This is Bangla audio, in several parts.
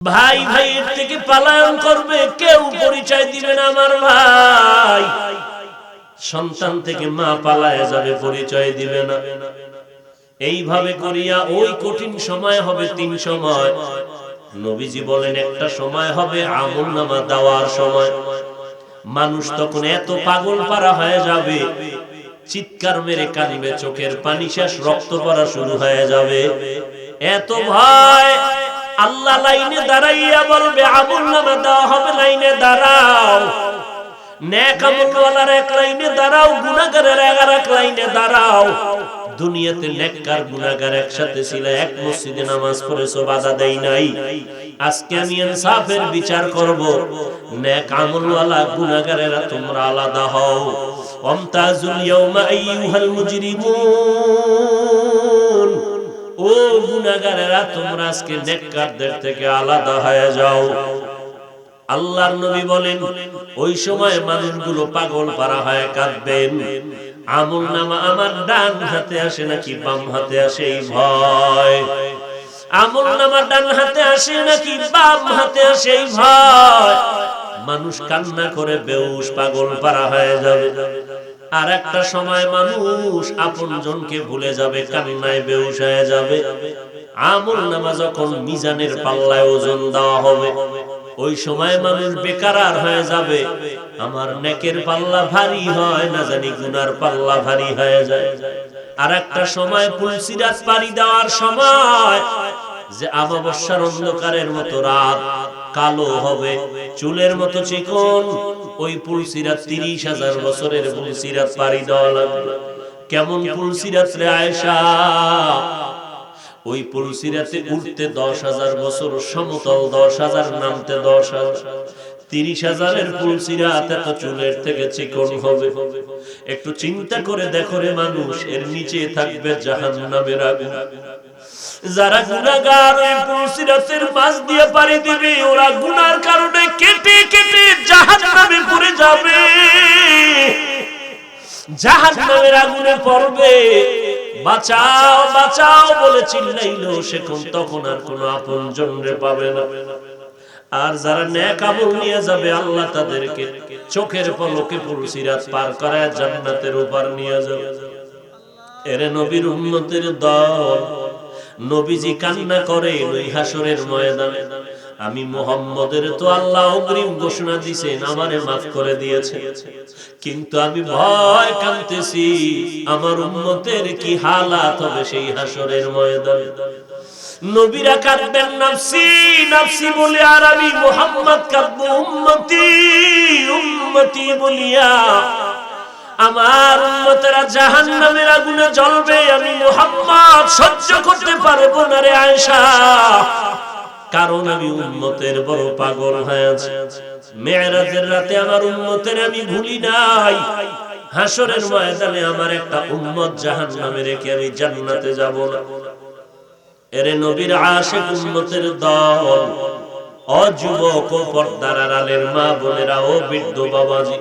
ভাই ভাইয়ের থেকে পলায়ন করবে, কেউ পরিচয় দিবে না আমার ভাই। সন্তান থেকে মা পালায় যাবে, পরিচয় দিবে না। এইভাবে করিয়া ওই কঠিন সময় হবে তিন সময়। নবীজি বলেন একটা সময় হবে আমলনামা দেওয়ার সময়। মানুষ তখন এত পাগল পারা হয়ে যাবে, চিৎকার মেরে কাঁদবে, চোখের পানি শেষ, রক্ত পড়া শুরু হয়ে যাবে। এত ভয়, আল্লাহ লাইনে দাঁড়াইয়া বলবে আমলনামা দেওয়া হবে, লাইনে দাঁড়াও। নেক আমলওয়ালার এক লাইনে দাঁড়াও, গুনাহগারের এক লাইনে দাঁড়াও। দুনিয়াতে নেককার গুনাহগার একসাথে ছিল, এক মসজিদে নামাজ পড়েছো, বাধা দেই নাই। আজকে আমি ইনসাফের বিচার করব, নেক আমলওয়ালা গুনাহগারেরা তোমরা আলাদা হও। ওয়ামতাজুল ইয়াওমা আইয়ুহাল মুজরিমুন, ও গুনাহগারেরা তোমরা আজকে নেককারদের থেকে আলাদা হয়ে যাও। আল্লাহর নবী বলেন ওই সময় মানুষগুলো পাগল পারা হয়ে কাঁদবেন। আমলনামা আমার ডান হাতে আসে নাকি বাম হাতে আসে এই ভয়। আমলনামা ডান হাতে আসে নাকি বাম হাতে আসে এই ভয়। মানুষ কান্না করে বেহুশ পাগল পারা হয়ে যাবে। আর একটা সময় মানুষ আপনজনকে ভুলে যাবে, কান্নায় বেহুশ হয়ে যাবে। আমলনামা যখন মিজানের পাল্লায় ওজন দেওয়া হবে, ওই সময় মানুষ বেকারার হয়ে যাবে। আমার নেকের পাল্লা ভারী হয় না জানি গুনার পাল্লা ভারী হয়ে যায়। আর একটা সময় পুলসিরাত পাড়ি দেওয়ার সময়, যে আমাবস্যার অন্ধকারের মতো রাত কালো হবে, চুলের মতো চিকন, ওই পুলসিরাত ৩০,০০০ বছরের পুলসিরাত পাড়ি দেওয়া লাগবে। কেমন পুলসিরাত রে আয়েশা? ওই পুলসিরাতে উঠতে ১০,০০০ বছর, সমতল ১০,০০০, নামতে ১০,০০০। ৩০,০০০-এর পুলসিরাত এত চুলের থেকে চিকন হবে। একটু চিন্তা করে দেখো রে মানুষ, এর নিচে থাকবে জাহান্নামের আগুন। যারা গুনাহগার ওই পুলসিরাতের মাঝ দিয়ে পাড়ি দিবে, ওরা গুনার কারণে কেটে কেটে জাহান্নামে পড়ে যাবে, জাহান্নামের আগুনে পড়বে। বাঁচাও বাঁচাও বলে চিল্লাইলো সে, তখন আর কোনো আপনজন রে পাবে না। আর যারা নেক আমল নিয়ে যাবে, আল্লাহ তাদেরকে চোখের পলকে পুলসিরাত পার করায় জান্নাতের উপর নিয়ে যাবে। এরে নবীর উম্মতের দল, নবীজি কান্না করে ওই হাসরের ময়দানে, আমি মুহাম্মদের তো আল্লাহ অগ্রিম ঘোষণা দিয়েছেন আমারে মাফ করে দিয়েছে, কিন্তু আমি ভয় কাঁদতেছি আমার উম্মতের কি হালাত হবে সেই হাসরের ময়দানে। নবীরা কাঁদবেন নাফসি নাফসি বলে, আর আমি মুহাম্মদ কাঁদবো উম্মতি উম্মতি বলিয়া। আমার উম্মতেরা জাহান্নামের আগুনে জ্বলবে, আমি মুহাম্মদ সহ্য করতে পারবো না রে আয়েশা, কারণ আমি উম্মতের বড় পাগল হয়ে আছি। মেরাজের রাতে আমার উম্মতের আমি ভুলি নাই। হাসরের ময়দানে আমার একটা উম্মত জাহান্নামে রেখে আমি জান্নাতে যাব না। এরে নবীর আশিক উম্মতের দল, ও যুবক, ও পর্দার আড়ালের মা বোনেরা, ও বৃদ্ধ বাবাজি,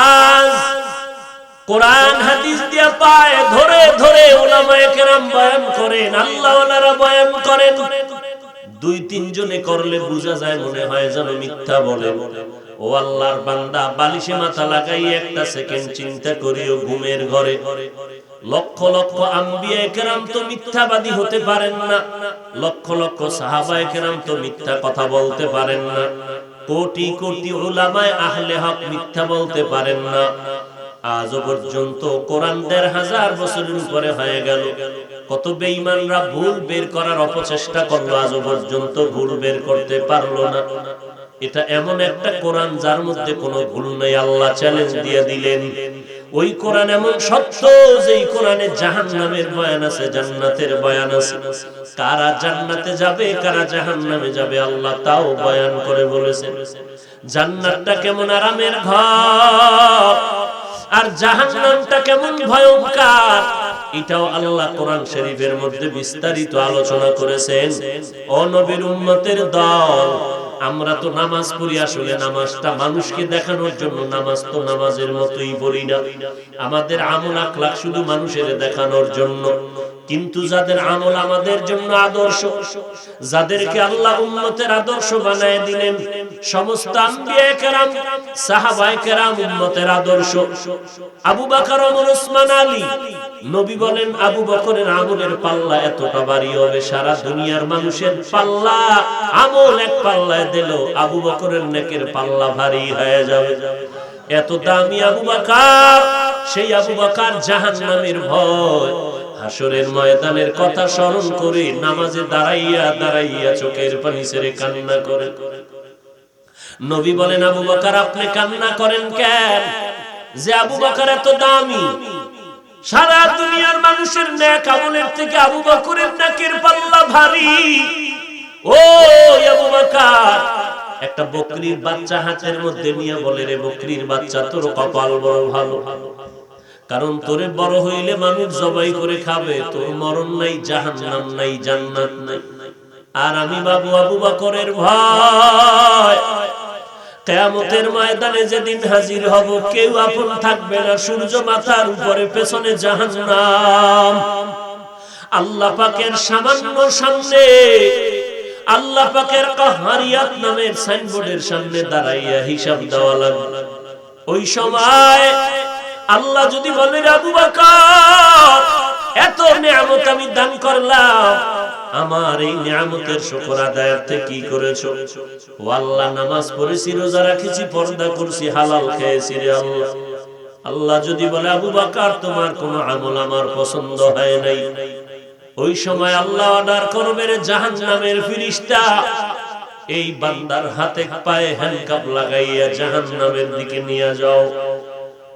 আজ কোরআন হাদিস দিয়া পায় ধরে ধরে উলামায়ে কেরাম বয়ান করেন, আল্লাহওয়ালারা বয়ান করেন। দুই তিন জনে করলে বোঝা যায় মনে হয় যেন মিথ্যা বলে। ও আল্লাহর বান্দা, বালিশে মাথা লাগাই একটা সেকেন্ড চিন্তা করিও, ঘুমের ঘরে লক্ষ লক্ষ আম্বিয়া কেরাম তো মিথ্যাবাদী হতে পারেন না, লক্ষ লক্ষ সাহাবায়ে কেরাম তো মিথ্যা কথা বলতে পারেন না, কোটি কোটি উলামায়ে আহলে হক মিথ্যা বলতে পারেন না। আজও পর্যন্ত কোরআন ১৫০০ বছরের উপরে হয়ে গেল, কত বেঈমানরা ভুল বের করার অপচেষ্টা করলো, আজও পর্যন্ত ভুল বের করতে পারলো না। এটা এমন একটা কোরআন যার মধ্যে কোনো ভুল নাই, আল্লাহ চ্যালেঞ্জ দিয়ে দিলেন। ওই কোরআন এমন সত্য যে এই কোরআনে জাহান্নামের বয়ান আছে, জান্নাতের বয়ান আছে। কারা জান্নাতে যাবে কারা জাহান্নামে যাবে আল্লাহ তাও বয়ান করে বলেছেন। জান্নাতটা কেমন আরামের ঘর, আর জাহান্নামটা কেমন ভয়ঙ্কর, এটাও আল্লাহ কোরআন শরীফের মধ্যে বিস্তারিত আলোচনা করেছেন। ও নবীর উম্মতের দল, আমরা তো নামাজ পড়ি, আসলে নামাজটা মানুষকে দেখানোর জন্য, নামাজ তো নামাজের মতোই পড়ি না। আমাদের আমল আখলাক শুধু মানুষের দেখানোর জন্য। কিন্তু যাদের আমল আমাদের জন্য আদর্শ, যাদেরকে আল্লাহ উম্মতের আদর্শ বানায় দিলেন, সমস্ত আম্বিয়া কেরাম, সাহাবায়ে কেরাম উম্মতের আদর্শ। আবু বকর, ওমর, ওসমান, আলী, নবী বলেন আবু বকরের আমলের পাল্লা এতটা ভারী হবে, সারা দুনিয়ার মানুষের পাল্লা আমল এক পাল্লায় দিল, আবু বকরের নেকের পাল্লা ভারী হয়ে যাবে। এত দামি আবু বকর, সেই আবু বকর জাহান্নামের ভয়, হাসরের ময়দানের কথা স্মরণ করে নামাজে দাঁড়াইয়া দাঁড়াইয়া চোখের পানি ছেড়ে কান্না করে। নবী বলেন আবু বকর আপনি কান্না করেন কেন? যে আবু বকর এত দামি, সারা দুনিয়ার মানুষের নেক আমলের থেকে আবু বকরের নেকের পাল্লা ভারী। ও আবু বকর, একটা বকরির বাচ্চা হাতের মধ্যে নিয়ে বলে, রে বকরির বাচ্চা তোর কপাল বড় ভালো, কারণ তোরে বড় হইলে মানুষ জবাই করে খাবে, তোর মরণ নাই, জাহান্নাম নাই, জান্নাত নাই। আর আমি বাবু আবু বকরের ভয়, কিয়ামতের ময়দানে যেদিন হাজির হব, কেউ আপন থাকবে না, সূর্য মাথার উপরে, পেছনে জাহান্নাম। আল্লাহ পাকের সামান্য সামনে, আল্লাহ পাকের কাহারিয়াত নামের সাইনবোর্ডের সামনে দাঁড়াইয়া হিসাব দেওয়া লাগবে। ওই সময় আল্লাহ যদি বলেন আবু বকর এত নিয়ামত আমি দান করলাম, আমার এই নিয়ামতের শুকর আদায়ার্থে কি করেছো? ও আল্লাহ, নামাজ পড়েছি, রোজা রাখেছি, পর্দা করছি, হালাল খেয়েছি রে আল্লাহ। আল্লাহ যদি বলে আবু বকর তোমার কোন আমল আমার পছন্দ হয় নাই, ওই সময় আল্লাহ অর্ডার করবে, রে জাহান্নামের ফেরেশতা এই বান্দার হাতে পায়ে হ্যান্ডকাপ লাগাইয়া জাহান্নামের দিকে নিয়ে যাও।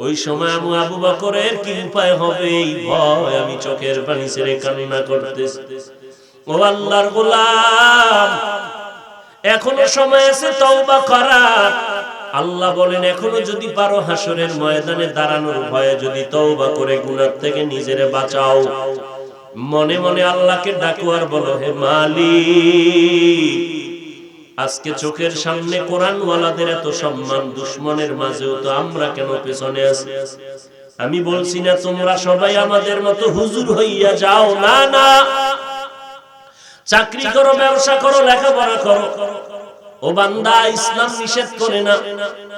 ওই সময় আবু বকরের কি উপায় হবে? এই ভয়, আমি চোখের পানি ছেড়ে কান্না করতেছি। ও আল্লাহর গোলাম, এখনো সময় আছে তওবা করার। আল্লাহ বলেন এখনো যদি পারো হাসরের ময়দানে দাঁড়ানোর ভয়ে যদি তওবা করে গুনাহ থেকে নিজেরে বাঁচাও। মনে মনে আল্লাহকে ডাকো আর বলো, হে মালিক, আজকে চোখের সামনে কোরআন ওয়ালাদের এত সম্মান, দুশমনের মাঝেও তো আমরা কেন পেছনে আছি? আমি বলছি না তোমরা সবাই আমাদের মতো হুজুর হইয়া যাও, না না, চাকরি করো, ব্যবসা করো, লেখাপড়া করো, ও বান্দা ইসলাম নিষেধ করে না,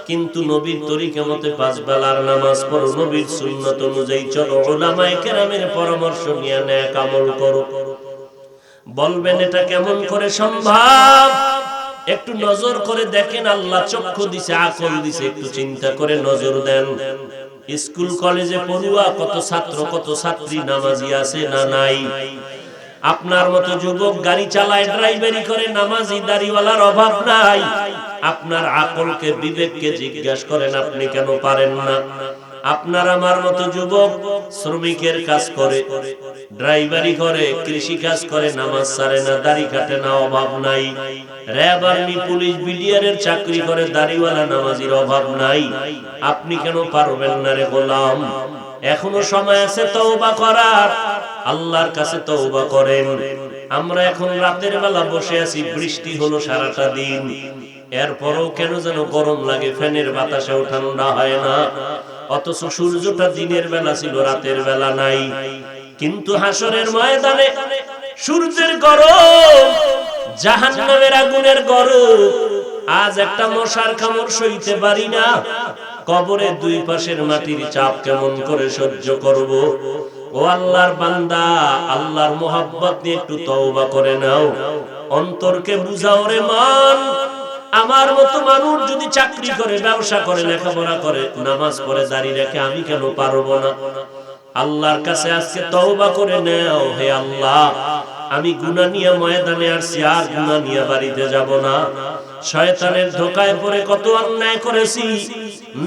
কিন্তু নবীর তরিকা মতে 5 বেলার নামাজ পড়ো, নবীর সুন্নাত অনুযায়ী চলো, উলামায়ে কেরামের পরামর্শ নিয়ে নেক আমল করো। বলবেন এটা কেমন করে সম্ভব? একটু নজর করে দেখেন, আল্লাহ চক্ষু দিছে, আকল দিছে, একটু চিন্তা করে নজর দেন। স্কুল কলেজে পড়ুয়া কত ছাত্র, কত ছাত্রী নামাজি আছে না নাই? আপনার মতো যুবক গাড়ি চালায়, ড্রাইভারি করে, নামাজি দাড়িওয়ালার অভাব নাই। আপনার আকলকে, বিবেককে জিজ্ঞাসা করেন আপনি কেন পারেন না? আপনার আমার মতো যুবক শ্রমিকের কাজ করে, ড্রাইভারি করে, কৃষি কাজ করে, নামাজ ছাড়ে না, দাড়ি কাটে না, অভাব নাই। র‍্যাব, আর্মি, পুলিশ, বিডিআর এর চাকরি করে, দাড়িওয়ালা নামাজির অভাব নাই। আপনি কেন পারবেন না রে গোলাম? এখনো সময় আছে তওবা করার, আল্লাহর কাছে তওবা করেন। আমরা এখন রাতের বেলা বসে আছি, বৃষ্টি হলো সারাটা দিন, এরপরও কেন যেন গরম লাগে, ফ্যানের বাতাসেও ঠান্ডা হয় না। অথচ সূর্যটা দিনের বেলা ছিল, রাতের বেলা নাই। কিন্তু হাসরের ময়দানে সূর্যের গরম, জাহান্নামের আগুনের গরম, আজ একটা মশার কামড় সইতে পারি না, কবরে দুই পাশের মাটির চাপ কেমন করে সহ্য করব? ও আল্লাহর বান্দা, আল্লাহর মোহাব্বত নিয়ে একটু তওবা করে নাও, অন্তরকে বুঝাও রে মান। আমার মতো মানুষ যদি চাকরি করে, ব্যবসা করে, লেখাপড়া করে, নামাজ পড়ে, দাড়ি রাখে, আমি কেন পারবো না? আল্লাহর কাছে আজকে তওবা করে নাও, হে আল্লাহ, আমি গুনাহ নিয়ে ময়দানে আসছি, আর গুনাহ নিয়ে বাড়িতে যাব না। শয়তানের ধোঁকায় পড়ে কত অন্যায় করেছি,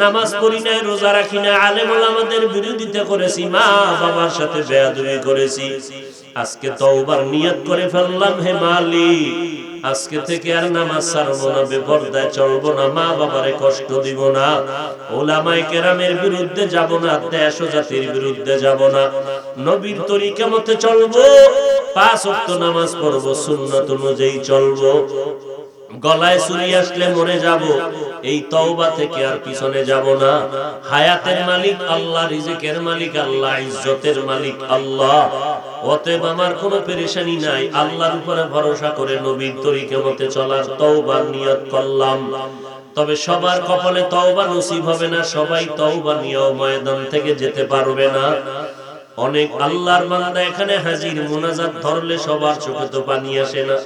নামাজ পড়ি নাই, রোজা রাখি না, আলেম ওলামাদের বিরোধিতা করেছি, মা বাবার সাথে বেয়াদবি করেছি। আজকে তওবার নিয়ত করে ফেললাম, হে মালিক, আজকে থেকে আর নামাজ ছাড়বো না, বেপরদায় চলবো না, মা বাবারে কষ্ট দিব না, উলামায়ে কেরামের বিরুদ্ধে যাব না, দেশ ও জাতির বিরুদ্ধে যাব না, নবীর তরিকা মতে চলবো, 5 ওয়াক্ত নামাজ পড়বো, সুন্নাত অনুযায়ী চলবো। গলায় ছুরি আসলে মরে যাব, এই তওবা থেকে আর পিছনে যাব না। হায়াতের মালিক আল্লাহ, রিজিকের মালিক আল্লাহ, ইজ্জতের মালিক আল্লাহ। অতএব আমার কোনো পেরেশানি নাই, আল্লাহর উপরে ভরসা করে নবীর তরিকা মতে চলার তওবার নিয়ত করলাম। তবে সবার কপালে তওবা নসিব হবে না, সবাই তওবা নিয়েও ময়দান থেকে যেতে পারবে না। অনেক আল্লাহর বান্দা এখানে হাজির, মুনাজাত ধরলে সবার চোখে তো পানি আসে না।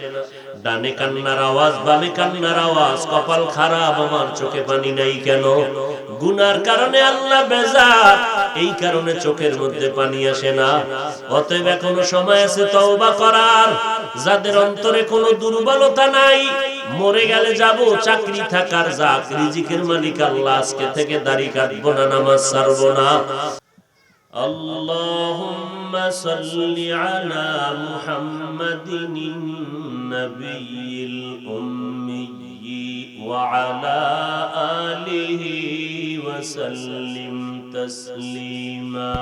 ডানে কান্নার আওয়াজ, বামে কান্নার আওয়াজ, কপাল খারাপ, আমার চোখে পানি নাই কেন? গুনার কারণে আল্লাহ বেজার, এই কারণে চোখের মধ্যে পানি আসে না। অতএব এখনো সময় আছে তওবা করার। যাদের অন্তরে কোনো দুর্বলতা নাই, মরে গেলে যাব, চাকরি থাকার যাক, রিজিকের মালিক আল্লাহ, আজকে থেকে দাড়ি কাটবো না, নামাজ ছাড়বো না। اللهم صل على محمد النبي الأمي وعلى آله وسلم تسليما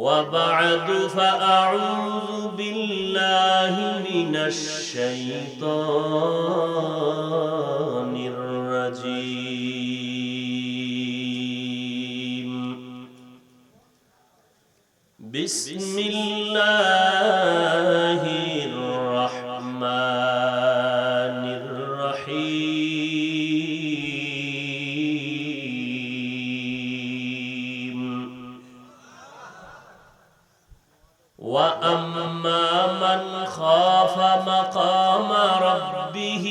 وبعد فأعوذ بالله من الشيطان الرجيم بسم الله الرحمن الرحيم وأما من خاف مقام ربه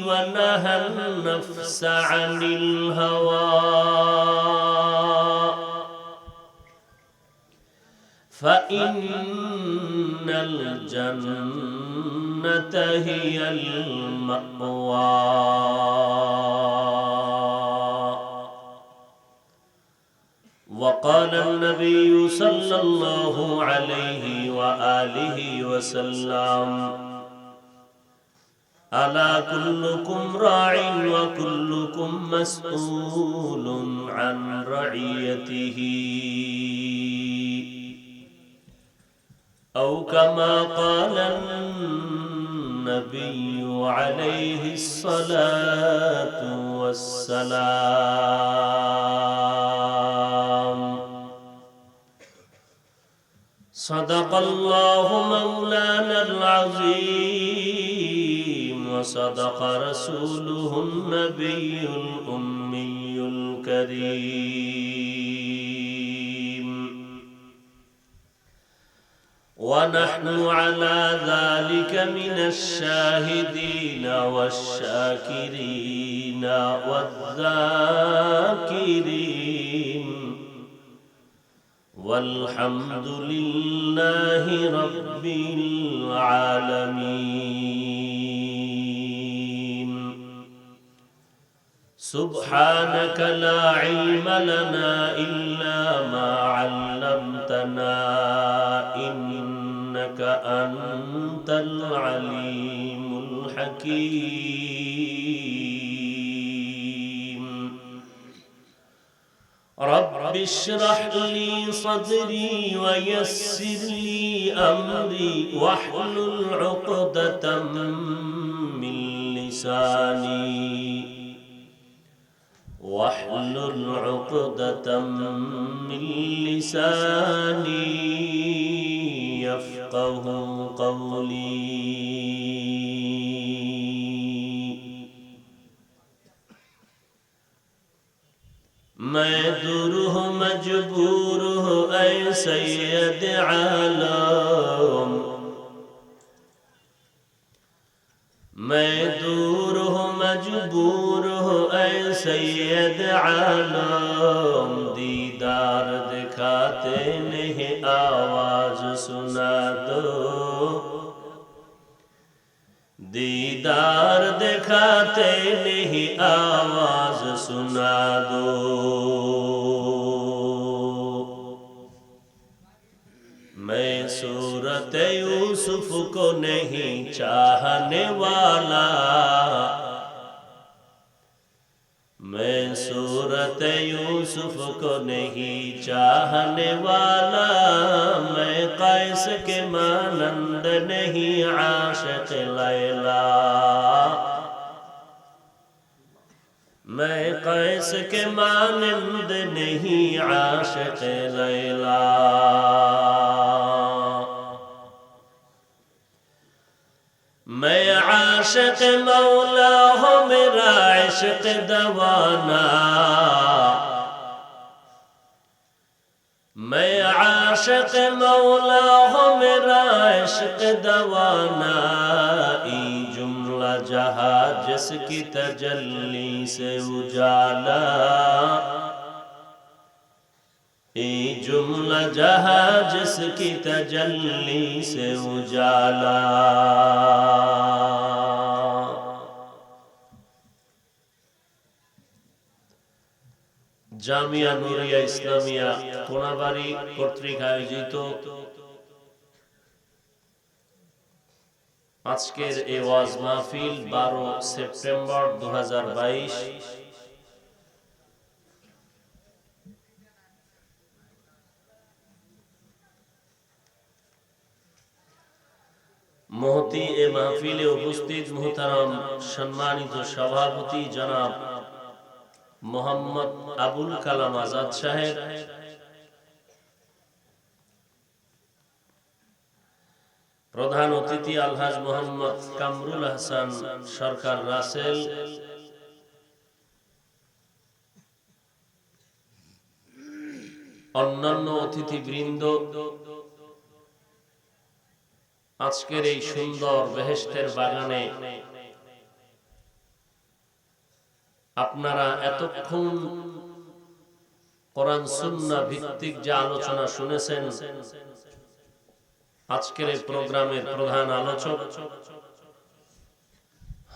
ونهى النفس عن الهوى فإن الجنة هي المأوى وقال النبي صلى الله عليه وآله وسلم ألا كلكم راع وكلكم مسؤول عن رعيته أو كما قال النبي عليه الصلاة والسلام صدق الله مولانا العظيم وصدق رسوله النبي الأمي الكريم ونحن على ذلك من الشاهدين والشاكرين والذاكرين والحمد لله رب العالمين سبحانك لا علم لنا إلا ما علمتنا إنك أنت العليم الحكيم رب اشرح لي صدري ويسر لي أمري واحلل عقدة من لساني واحلل عقدة من لساني يفقه قولي मैं दूर हूँ मजबूर हूँ ऐ सैयद आलम मैं दूर हूँ मजबूर हूँ ऐ सैयद आलम दीदार दिखाते नहीं आवाज सुना दो दीदार दिखाते नहीं आवाज सुना दो मैं सूरत यूसुफ को नहीं चाहने वाला मैं सूरत यूसुफ को नहीं चाहने वाला मैं कैस के मानंद नहीं आशिक लैला मैं कैस के मानंद नहीं आशिक लैला। मैं आशिक मौला हूँ मेरा इश्क दवाना। मैं आशिक मौला हूँ मेरा इश्क दवाना। ई जुमला जहाँ जिसकी तजल्ली से उजाला। ई जुमला जहाँ जिसकी तजल्ली से उजाला। জামিয়া নুরিয়া ইসলামিয়া কোনাবাড়ি কর্তৃক আয়োজিত আজকের এই ওয়াজ মাহফিল 12 সেপ্টেম্বর 2022 মহতি এ মাহফিলে উপস্থিত মুহতারাম সম্মানিত সভাপতি জনাব মোহাম্মদ আবুল কালাম আজাদ সাহেব, প্রধান অতিথি আলহাজ মোহাম্মদ কামরুল হাসান সরকার রাসেল, অন্যান্য অতিথিবৃন্দ, আজকের এই সুন্দর বেহেশতের বাগানে আপনারা এতক্ষণ কোরআন সুন্নাহ ভিত্তিক যে আলোচনা শুনেছেন, আজকের এই প্রোগ্রামের প্রধান আলোচক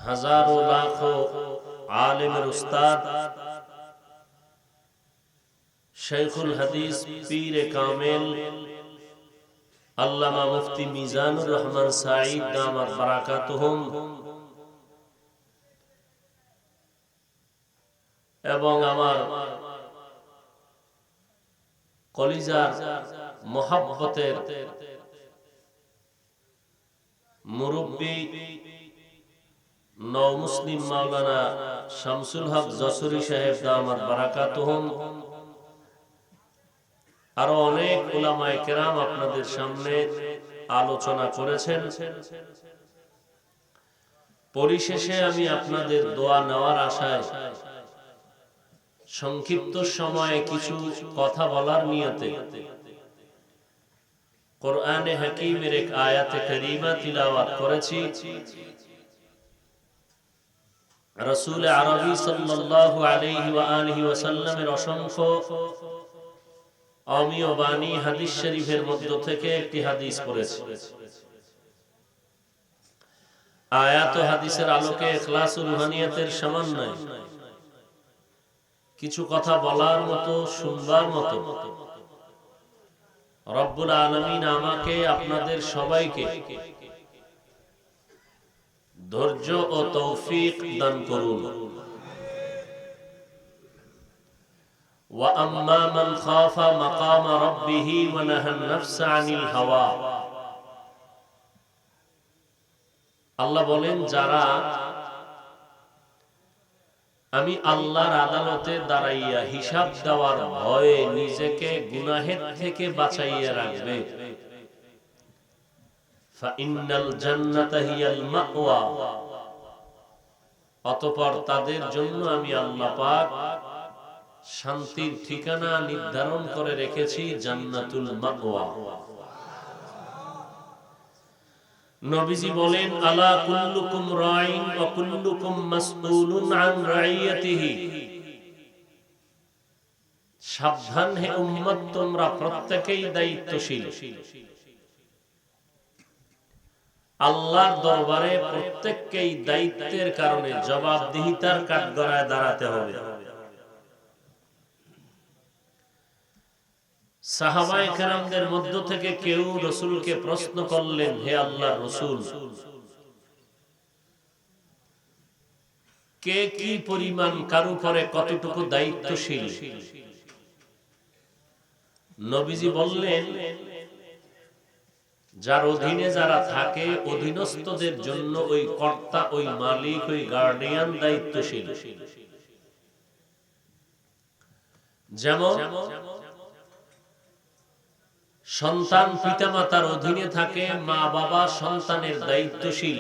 হাজারো লাখো আলেমের উস্তাদ শাইখুল হাদিস পীরে কামেল আল্লামা মুফতি মিজানুর রহমান সাঈদ দামাত বারাকাতুহুম এবং আমার কলিজার মোহাব্বতের মুরব্বী নও মুসলিম মাওলানা শামসুল হক যশোরী সাহেব দামাত বারাকাতুহুম, আরো অনেক উলামায়ে কেরাম আপনাদের সামনে আলোচনা করেছেন। পরিশেষে আমি আপনাদের দোয়া নেওয়ার আশায় সংক্ষিপ্ত সময়ে কিছু কথা বলার নিয়তে কোরআনে হাকিমের এক আয়াতে কারীমা তিলাওয়াত করেছি। রাসূল আরবী সাল্লাল্লাহু আলাইহি ওয়া আলিহি ওয়াসাল্লামের অসংখ্য অমীয় বাণী হাদিস শরীফের মধ্য থেকে একটি হাদিস পড়েছি। আয়াত ও হাদিসের আলোকে ইখলাস ও রুহানিয়াতের সমন্বয়ে কিছু কথা বলার মতো, শুনবার মতো রব্বুল আলামিন আমাকে আপনাদের সবাইকে ধৈর্য ও তৌফিক দান করুন। ওয়া আম্মা মান খাফা মাকাম রাব্বিহি ওয়া নাহা আন-নাফসা আনিল হাওয়া। আল্লাহ বলেন, যারা আমি আল্লাহর আদালতে দাঁড়াইয়া হিসাব দেওয়ার ভয়ে নিজেকে গুনাহের থেকে বাঁচাইয়া রাখবে, ফাইন্নাল জান্নাতা হিয়াল মাওয়া, অতঃপর তাদের জন্য আমি আল্লাহ পাক শান্তির ঠিকানা নির্ধারণ করে রেখেছি, জান্নাতুল মাওয়া। নবীজি বলেন, আলা কুল্লুকুম রাইন ওয়া কুল্লুকুম মাসউলুন আন রাইয়াতিহি, সাবধান হে উম্মত, তোমরা প্রত্যেকেই দায়িত্বশীল। আল্লাহর দরবারে প্রত্যেককেই দায়িত্বের কারণে জবাবদিহিতার কাঠগড়ায় দাঁড়াতে হবে। সাহাবায়ে কেরামদের মধ্য থেকে কেউ রাসূলকে প্রশ্ন করলেন, হে আল্লাহর রাসূল, কে কি পরিমাণ কারো পরে কতটুকু দায়িত্বশীল? নবীজি বললেন, যার অধীনে যারা থাকে অধীনস্থদের জন্য ওই কর্তা, ওই মালিক, ওই গার্ডিয়ান দায়িত্বশীল। যেমন সন্তান পিতামাতার অধীনে থাকে, মা বাবা সন্তানের দায়িত্বশীল।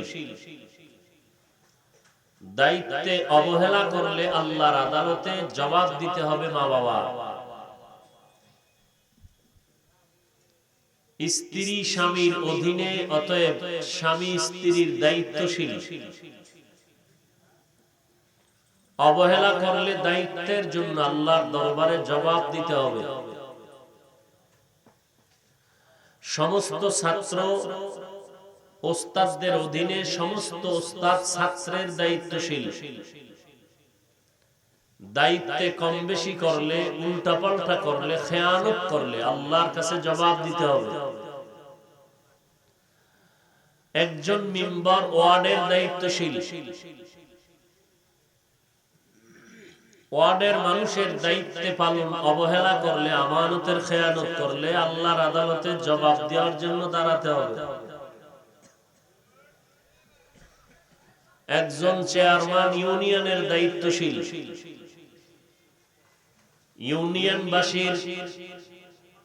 দায়িত্বে অবহেলা করলে আল্লাহর আদালতে জবাব দিতে হবে মা বাবা। স্ত্রী স্বামীর অধীনে, অতএব স্বামী স্ত্রীর দায়িত্বশীল। অবহেলা করলে দায়িত্বের জন্য আল্লাহর দরবারে জবাব দিতে হবে। সমস্ত ছাত্র ওস্তাদদের অধীনে, সমস্ত ওস্তাদ ছাত্রের দায়িত্বশীল। দায়িত্বে কম বেশি করলে, উল্টাপাল্টা করলে, খেয়ানত করলে আল্লাহর কাছে জবাব দিতে হবে। একজন মেম্বার ওয়ার্ডের দায়িত্বশীল। ওয়ার্ডের মানুষের দায়িত্বে পালন অবহেলা করলে, আমানতের খেয়ানত করলে আল্লাহর আদালতে জবাব দেওয়ার জন্য দাঁড়াতে হবে। একজন চেয়ারম্যান ইউনিয়নের দায়িত্বশীল। ইউনিয়নবাসীর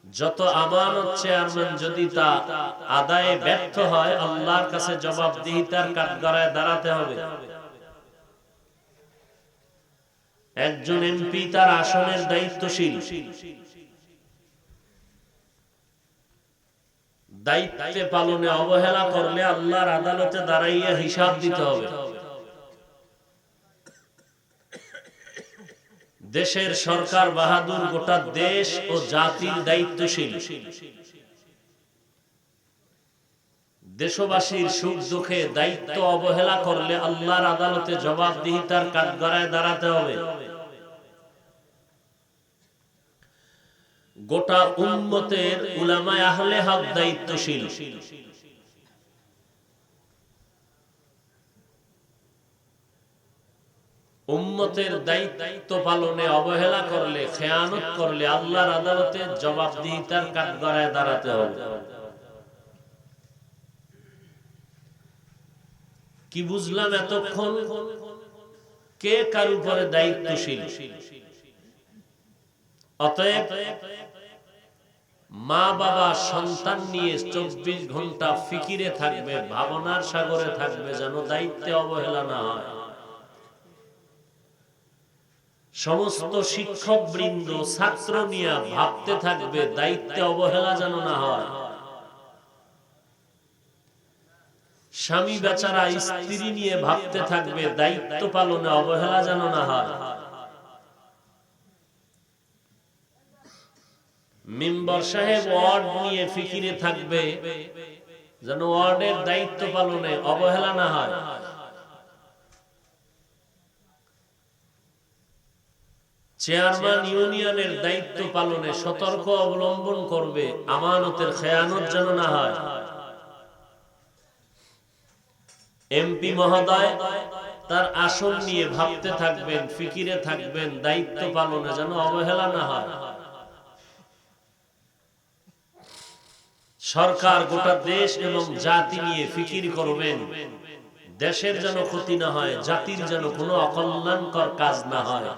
যত আমানত চেয়ারম্যান যদি তা আদায়ে ব্যর্থ হয়, আল্লাহর কাছে জবাবদিহিতার কাঠগড়ায় দাঁড়াতে হবে। একজন এমপি তার আসনের দায়িত্বশীল। দায়িত্বে পালনে অবহেলা করলে আল্লাহর আদালতে দাঁড়াইয়া হিসাব দিতে হবে। দেশের সরকার বাহাদুর গোটা দেশ ও জাতির দায়িত্বশীল। দেশবাসীর সুখ দুঃখে দায়িত্ব অবহেলা করলে আল্লাহর আদালতে জবাবদিহিতার কাঠগড়ায় দাঁড়াতে হবে। গোটা উম্মতের উলামায়ে আহলে হক দায়িত্বশীল। উম্মতের দায়িত্ব পালনে অবহেলা করলে, খেয়ানত করলে আল্লাহর আদালতে জবাবদিহিতার কাঠগড়ায় দাঁড়াতে হবে। কি বুঝলাম এতক্ষণ? কে কার উপরে দায়িত্বশীল? অতএব মা বাবা সন্তান নিয়ে 24 ঘন্টা ফিকিরে থাকবে, ভাবনার সাগরে থাকবে, যেন দায়িত্বে অবহেলা না হয়। সমস্ত শিক্ষক বৃন্দ ছাত্র নিয়ে ভাবতে থাকবে, দায়িত্বে অবহেলা যেন না হয়। স্বামী বেচারা স্ত্রী নিয়ে ভাবতে থাকবে, দায়িত্ব পালনে অবহেলা যেন না হয়। মেম্বার সাহেব ওয়ার্ড নিয়ে ফিকিরে থাকবে, যেন ওয়ার্ডের দায়িত্ব পালনে অবহেলা না হয়। চেয়ারম্যান ইউনিয়নের দায়িত্ব পালনে সতর্ক অবলম্বন করবে, আমানতের খেয়ানত যেন না হয়। এমপি মহোদয় তার আসন নিয়ে ভাবতে থাকবেন, ফিকিরে থাকবেন, দায়িত্ব পালনে যেন অবহেলা না হয়। সরকার গোটা দেশ এবং জাতি নিয়ে ফিকির করবেন, দেশের যেন ক্ষতি না হয়, জাতির যেন কোনো অকল্যাণকর কাজ না হয়।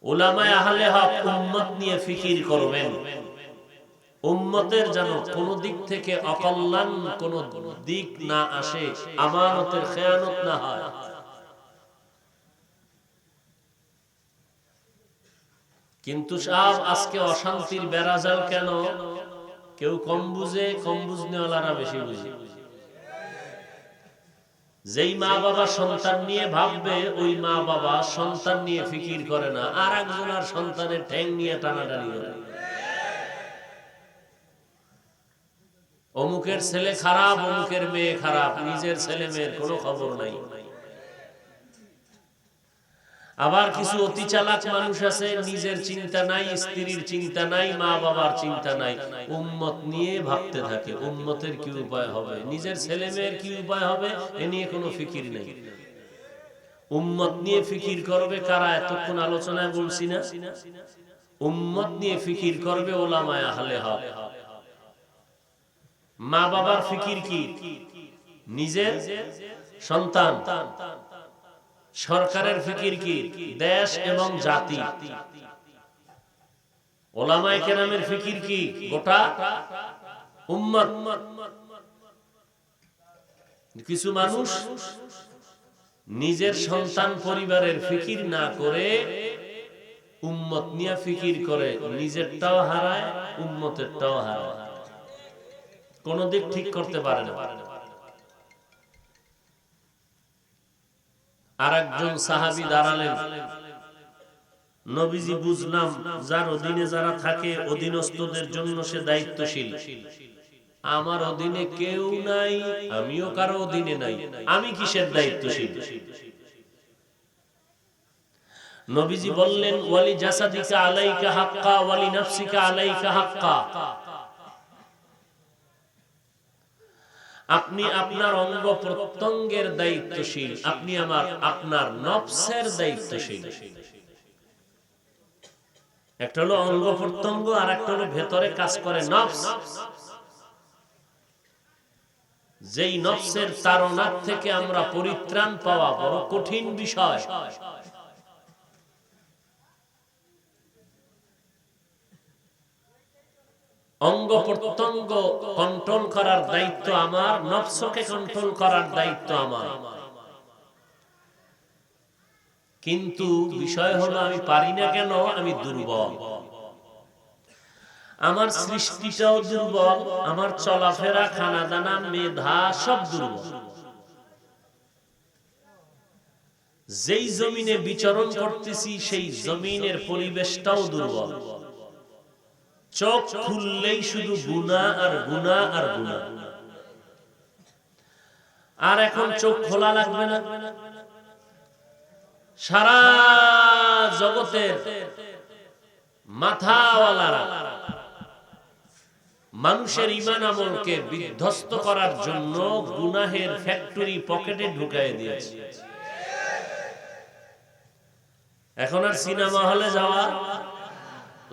উলামায়ে আহলে হক উম্মত নিয়ে ফিকির করবেন, উম্মতের যেন কোনো দিক থেকে অকল্যাণ কোনো দিক না আসে, আমানতের খেয়ানত না হয়। কিন্তু সব আজকে অশান্তির বেড়াজাল কেন? কেউ কম বুঝে, কম বুঝনেওয়ালারা বেশি বুঝে। যেই মা বাবা সন্তান নিয়ে ভাববে, ওই মা বাবা সন্তান নিয়ে ফিকির করে না, আর একজনের সন্তানের ঠ্যাং নিয়ে টানাটানি করে। অমুকের ছেলে খারাপ, অমুকের মেয়ে খারাপ, নিজের ছেলে মেয়ের কোনো খবর নাই। আবার কিছু অতি চালাক মানুষ আছে, নিজের চিন্তা নাই, স্ত্রীর চিন্তা নাই, মা বাবার চিন্তা নাই, উম্মত নিয়ে ভাবতে থাকে উম্মতের কি উপায় হবে, নিজের ছেলে মেয়ের কি উপায় হবে, এ নিয়ে কোনো ফিকির নেই। উম্মত নিয়ে ফিকির করবে কারা? এতক্ষণ আলোচনায় বলছি না, উম্মত নিয়ে ফিকির করবে উলামায়ে আহলে হক। মা বাবার ফিকির কি? নিজের সন্তান। সরকারের ফিকির কি? দেশ এবং জাতি। ওলামায়ে কেরামের ফিকির কি? গোটা উম্মত। কিছু মানুষ নিজের সন্তান পরিবারের ফিকির না করে উম্মত নিয়ে ফিকির করে, নিজেরটাও হারায় উম্মতেরটাও হারায়, কোন দিক ঠিক করতে পারে না। আর একজন সাহাবী দাঁড়ালেন, নবীজি বুঝলাম যার অধীনে যারা থাকে অধীনস্থদের জন্য সে দায়িত্বশীল, আমার অধীনে কেউ নাই, আমিও কারো অধীনে নাই, আমি কিসের দায়িত্বশীল? নবীজি বললেন, ওয়ালি জাসাদিকা আলাইকা হাক্কা ওয়ালি নাফসিকা আলাইকা হাক্কা। আপনি আপনার অঙ্গ প্রত্যঙ্গের দায়িত্বশীল, আপনি আপনার নফসের দায়িত্বশীল। একটা হলো অঙ্গ প্রত্যঙ্গ, আর একটা হলো ভেতরে কাজ করে নফস। যেই নফসের তাড়নার থেকে আমরা পরিত্রাণ পাওয়া বড় কঠিন বিষয়। অঙ্গ প্রত্যঙ্গ কন্ট্রোল করার দায়িত্ব আমার, নফসকে কন্ট্রোল করার দায়িত্ব আমার। কিন্তু বিষয় হলো আমি পারি না কেন? আমি দুর্বল। আমার সৃষ্টিটাও দুর্বল, আমার চলাফেরা, খানা দানা, মেধা সব দুর্বল। যেই জমিনে বিচরণ করতেছি সেই জমিনের পরিবেশটাও দুর্বল। চোখ খুললেই শুধু গুনাহ আর গুনাহ আর গুনাহ। আর এখন চোখ খোলা লাগবে না। সারা জগতের মাথাওয়ালারা মানুষের ঈমান আমলকে বিধ্বস্ত করার জন্য গুনাহের ফ্যাক্টরি পকেটে ঢুকায় দিয়েছে। এখন আর সিনেমা হলে যাওয়া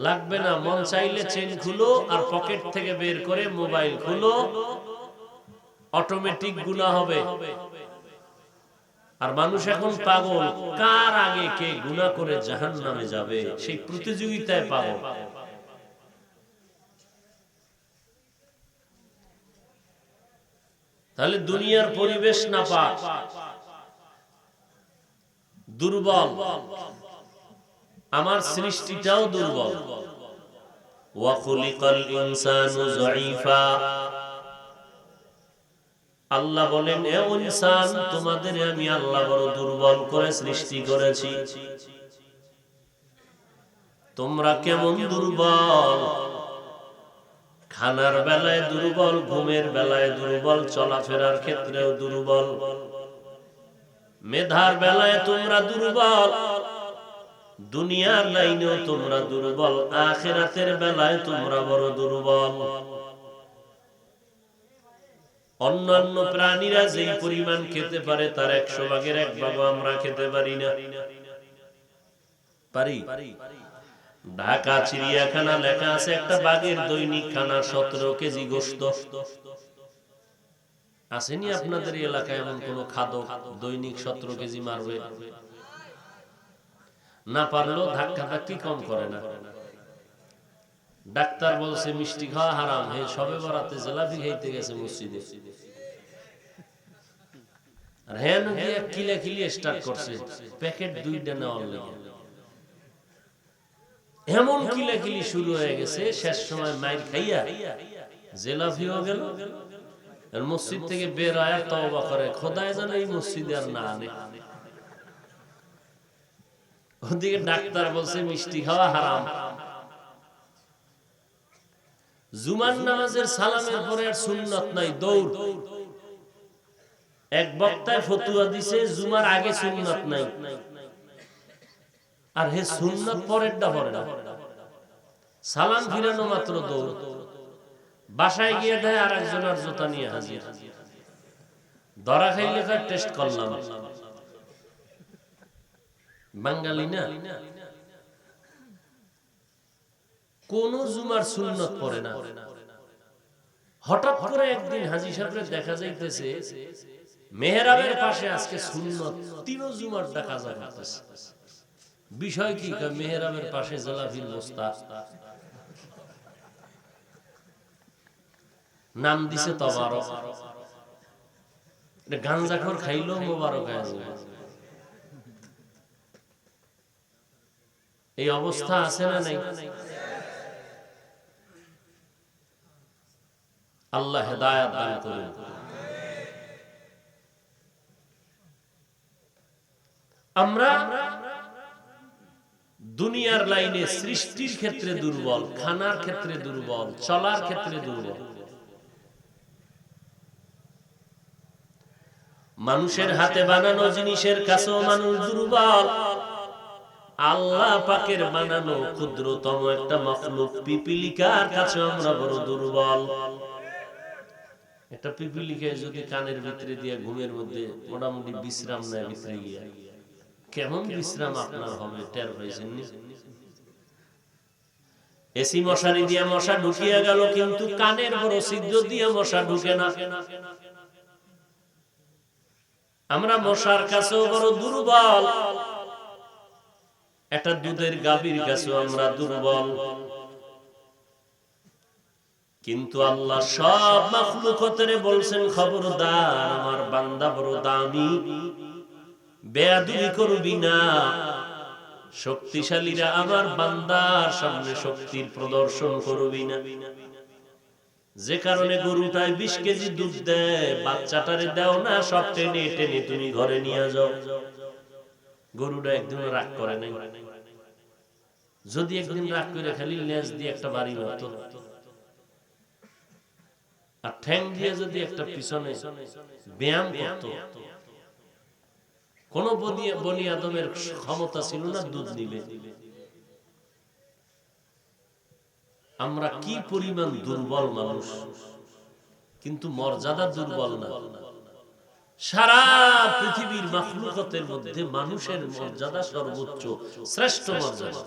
লাগবে না, মন চাইলে চেন খুলো আর পকেট থেকে বের করে মোবাইল খুলো, অটোমেটিক গুনাহ হবে। আর মানুষ এখন পাগল, কার আগে কে গুনাহ করে জাহান্নামে যাবে সেই প্রতিযোগিতায় পাগল। তাহলে দুনিয়ার পরিবেশ নাপাক, দুর্বল, আমার সৃষ্টিটাও দুর্বল। ওয়া খুলিকাল ইনসানু যায়ীফা। আল্লাহ বলেন, হে ইনসান, তোমাদের আমি আল্লাহ বড় দুর্বল করে সৃষ্টি করেছি। তোমরা কেমন দুর্বল? খানার বেলায় দুর্বল, ঘুমের বেলায় দুর্বল, চলাফেরার ক্ষেত্রেও দুর্বল, মেধার বেলায় তোমরা দুর্বল, দুনিয়ার লাইনেও তোমরা দুর্বল, আখিরাতের বেলায় তোমরা বড় দুর্বল। অন্যান্য প্রাণীরা যেই পরিমাণ খেতে পারে তার 100 ভাগের 1 ভাগও আমরা খেতে পারি না। পারি? ঢাকা চিড়িয়াখানা লেখা আছে একটা বাঘের দৈনিক খানা 17 কেজি গোশত। আসেনি আপনাদের এলাকায় এমন কোন খাদক দৈনিক 17 কেজি মারবে? না পারলেও ধাক্কা ধাক্কি কম করে না। ডাক্তার বলছে মিষ্টি খাওয়া হারাম, হে সবে বরাতে জিলাপি খাইতে গেছে মসজিদে, আর হ্যাঁ গিয়ে কিলাকিলি স্টার্ট করছে প্যাকেট 2টা নেওয়ার লাগে। এমন কিলাকিলি শুরু হয়ে গেছে, শেষ সময় মাইর খাইয়া জিলাপিও গেল। আর মসজিদ থেকে বের হয় তওবা করে, খোদায় জানে এই মসজিদে আর না আনে। ওদিকে ডাক্তার বলছে মিষ্টি খাওয়া হারাম। জুমার নামাজের সালামের পরে আর সুন্নত নাই, দৌড়। এক বক্তায় ফতুয়া দিছে জুমার আগে সুন্নত নাই, আর হে সুন্নত পরেরটা পড়ে না। সালাম ফিরানো মাত্র দৌড়। বাসায় গিয়ে দেয় আর একজনের জুতা নিয়ে হাজির। ধরা খাইলে তার টেস্ট করলাম। বাঙালি না, কোন জুমার সুন্নত পড়ে না। হঠাৎ করে একদিন হাজী সাহেবের দেখা যাইতেছে মেহরাবের পাশে আজকে সুন্নত তিন জুমার ডাকা যাচ্ছে। বিষয় কি? মেহরাবের পাশে জেলাফির বস্তা নাম দিছে তবারক। এটা গাঞ্জাখোর খাইলেও মোবারক হয়ে যাবে। এই অবস্থা আছে না নাই? আল্লাহ হেদায়েত দান করুন। আমরা দুনিয়ার লাইনে সৃষ্টির ক্ষেত্রে দুর্বল, খানার ক্ষেত্রে দুর্বল, চলার ক্ষেত্রে দুর্বল। মানুষের হাতে বানানো জিনিসের কাছেও মানুষ দুর্বল। আল্লাহ পাকের বানানো ক্ষুদ্রতম একটা মাখলুক পিপিলিকার কাছে আমরা বড় দুর্বল। একটা পিপিলিকা যদি কানের ভিতরে দিয়ে ঘুমের মধ্যে মোটামুটি বিশ্রাম নেয়, ভিতরে গিয়া কেমন বিশ্রাম আপনার হবে টের পাইছেন নি? এসি মশারি দিয়ে মশা ঢুকিয়ে গেল, কিন্তু কানের বড় ছিদ্র দিয়ে মশা ঢুকে না। আমরা মশার কাছেও বড় দুর্বল, একটা দুধের গাভীর কাছেও আমরা দুর্বল। কিন্তু আল্লাহ সব মাখলুকতের বলছেন, খবরদার আমার বান্দা বড় দামি, বেয়াদবি করবি না। শক্তিশালীরা আমার বান্দার সামনে শক্তির প্রদর্শন করবি না। যে কারণে গরুটায় 20 কেজি দুধ দেয়, বাচ্চাটারে দাও না, সব টেনে টেনে তুমি ঘরে নিয়ে যাও। গরুটা একদিন রাগ করে নাই। যদি একদিন রাগ করে খালি লেজ দিয়ে একটা বাড়ি মারতো, আর ঠ্যাং দিয়ে যদি একটা পিছনে ব্যায়াম করতো, কোন বনি আদমের ক্ষমতা ছিল না দুধ নিবে। আমরা কি পরিমাণ দুর্বল মানুষ, কিন্তু মর্যাদা দুর্বল না। সারা পৃথিবীর মাখলুকাতের মধ্যে মানুষের মর্যাদা সর্বোচ্চ, শ্রেষ্ঠ মর্যাদা।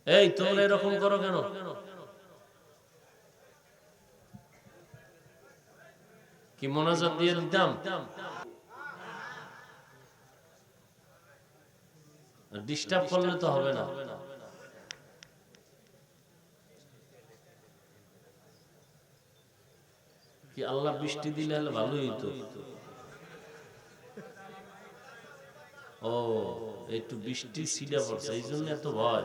এই তোমরা এরকম করো কেন? কি মোনাজাত দিয়ে দিতাম? ডিস্টার্ব করলে তো হবে না। কি আল্লাহ বৃষ্টি দিলে হলে ভালোই হতো। ও একটু বৃষ্টি ছিটা পড়ছে, এই জন্য এত ভয়।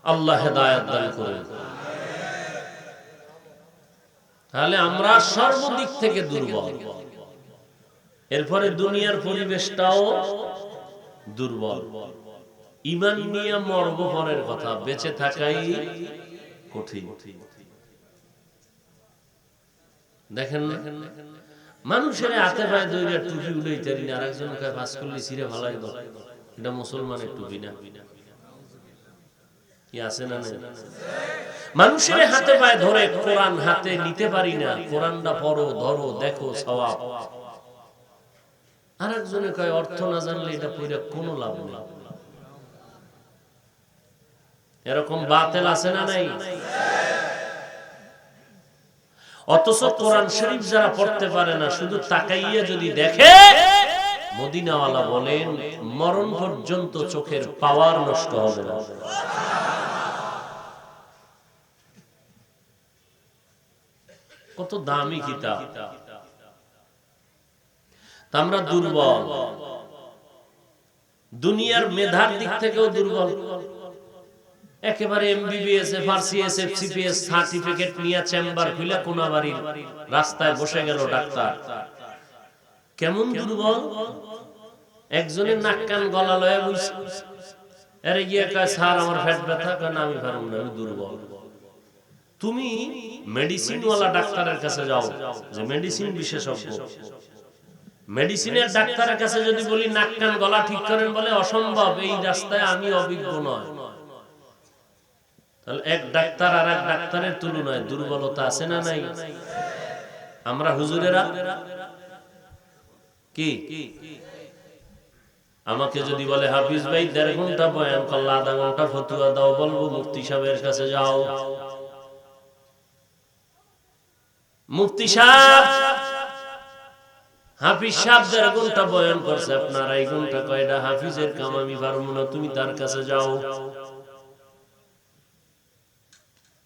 আল্লাহ হেদায়েত দান করেন। তাহলে আমরা সর্বদিক থেকে দুর্বল। এরপরে দুনিয়ার পরিবেশটাও দুর্বল। ঈমান নিয়ে মরব পরের কথা, বেঁচে থাকাই কঠিন। দেখেন মানুষের হাতে পায়ে দইরা টুপি উড়াইতে পারি না, আরেকজন কয় পাস করলে ছিঁড়ে ভালাই দাও, এটা মুসলমানের টুপি না। কি আছে না? মানুষের হাতে পায়ে ধরে কোরআন হাতে নিতে পারি না, কোরআনটা পড়ো, ধরো, দেখো, সওয়াব। আরেকজনে কয় অর্থ না জানলে এটা পড়ে কোনো লাভ নেই। এরকম বাতিল আছে না নাই? অথচ কোরআন শরীফ যারা পড়তে পারে না, শুধু তাকাইয়া যদি দেখে, মদিনাওয়ালা বলেন মরণ পর্যন্ত চোখের পাওয়ার নষ্ট হবে না। কত দামি কিতাব। আমরা দুর্বল, দুনিয়ার মেধার দিক থেকেও দুর্বল। একেবারে এমবিবিএস, এফআরসিএস, এফসিপিএস সার্টিফিকেট নিয়ে চেম্বার খুলে কোনাবাড়ির রাস্তায় বসে গেল ডাক্তার। কেমন দুর্বল! একজনের নাক কান গলা লয়ে বইছে, আরে গিয়ে কয় স্যার আমার পেট ব্যথা, কেন আমি পারব না, আমি দুর্বল। তুমি মেডিসিন ওয়ালা ডাক্তারের কাছে যাও, যে মেডিসিন বিশেষজ্ঞ, মেডিসিনের ডাক্তারের কাছে যদি বলি নাক কান গলা ঠিক করেন, বলে অসম্ভব, এই রাস্তায় আমি অভিজ্ঞ নয়। তাহলে এক ডাক্তার আর এক ডাক্তারের তুলনায় দুর্বলতা আছে না নাই? আমরা হুজুরেরা কি, আমাকে যদি বলে হাফিজ ভাই 1.5 ঘন্টা বয়ান করলা, আধা ঘন্টা ফতুয়া দাও, বলবো মুফতি সাহেবের কাছে যাও। মুফতি সাহেব হাফিজ সাহেব 1.5 ঘন্টা বয়ান করছে, আপনার 2.5 ঘন্টা কয়টা? হাফিজের কাম আমি পারবো না, তুমি তার কাছে যাও।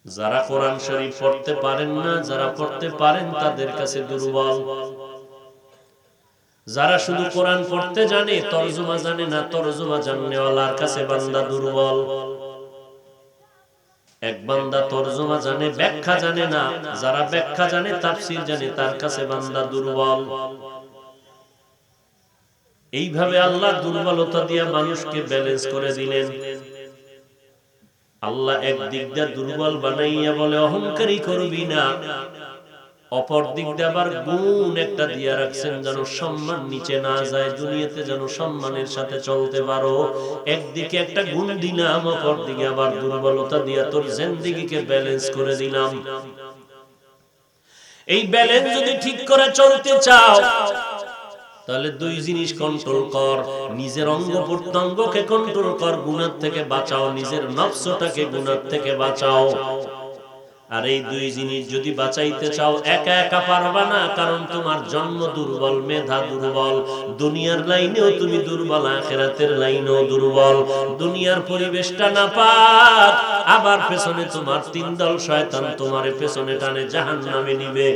যারা কোরআন শরীফ পড়তে পারেন না, যারা পড়তে পারেন তাদের কাছে দুর্বল। যারা শুধু কোরআন পড়তে জানে, তরজমা জানে না, তরজমা জাননেওয়ালার কাছে বান্দা দুর্বল। এক বান্দা তরজমা জানে, ব্যাখ্যা জানে না, যারা ব্যাখ্যা জানে, তাফসীর জানে, তার কাছে বান্দা দুর্বল। এইভাবে আল্লাহ দুর্বলতা দিয়ে মানুষকে ব্যালেন্স করে দিলেন। আল্লাহ একদিক দিয়ে দুর্বল বানাইয়া বলে অহংকারী করবি না, অপর দিক দিয়ে আবার গুণ একটা দিয়া রাখছেন যেন সম্মান নিচে না যায়, দুনিয়াতে যেন সম্মানের সাথে চলতে পারো। একদিকে একটা গুণ দিলাম, অপর দিকে আবার দুর্বলতা দিয়া তোর জিন্দেগিকে ব্যালেন্স করে দিলাম। এই ব্যালেন্স যদি ঠিক করে চলতে চাও, তাহলে 2 জিনিস কন্ট্রোল কর। নিজের অঙ্গ প্রত্যঙ্গকে কন্ট্রোল কর, গুনাহ থেকে বাঁচাও, নিজের নফসটাকে গুনাহ থেকে বাঁচাও। আর এই 2 জিনিস যদি বাঁচাইতে চাও, একা একা পারবা না, কারণ তোমার জন্ম দুর্বল, মেধা দুর্বল, দুনিয়ার লাইনেও তুমি দুর্বল, আখিরাতের লাইনেও দুর্বল। দুনিয়ার পরিবেশটা না পাক, আবার পেছনে তোমার 3 দল শয়তান তোমারে পেছনে টানে জাহান্নামে নিবে।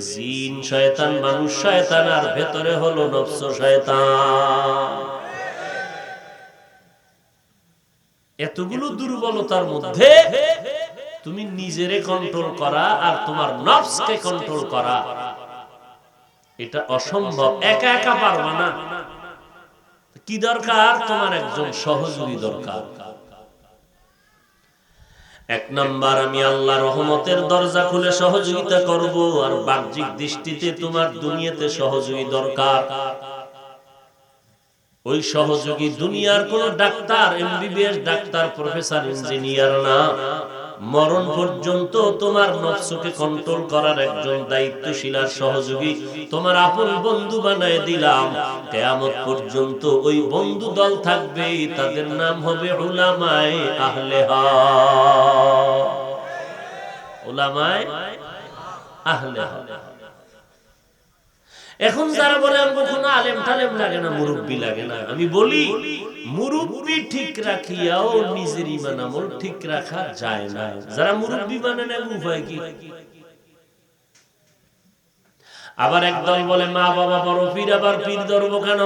জিন শয়তান, মানুষ শয়তান, আর ভেতরে হলো নফস শয়তান। এতগুলো দুর্বলতার মধ্যে তুমি নিজেরে কন্ট্রোল করা আর তোমার নফসকে কন্ট্রোল করা, এটা অসম্ভব, একা একা পারবা না। কি দরকার? তোমার একজন সহযোগী দরকার। 1 নাম্বার, আমি আল্লাহর রহমতের দরজা খুলে সহযোগিতা করব, আর বাহ্যিক দৃষ্টিতে তোমার দুনিয়াতে সহযোগী দরকার। ওই সহযোগী দুনিয়ার কোন doctor, MBBS doctor, professor, engineer না। মরণ পর্যন্ত তোমার নফসকে কন্ট্রোল করার একজন দায়িত্বশীল আর সহযোগী তোমার আপন বন্ধু বানায় দিলাম। কিয়ামত পর্যন্ত ওই বন্ধু দল থাকবে, তাদের নাম হবে উলামায়ে আহলে হক। উলামায়ে আহলে হক। এখন যারা বলে আমাকে কোনো আলেম টালেম লাগে না, মুরব্বি লাগে না, আমি বলি মুরব্বি ঠিক রাখিয়াও নিজের ঈমান আমল ঠিক রাখা যায় না। যারা মুরব্বি মানে না, উপায় কি? আবার একদল বলে মা বাবা বড় পীর, আবার পীর ধরবো কেন?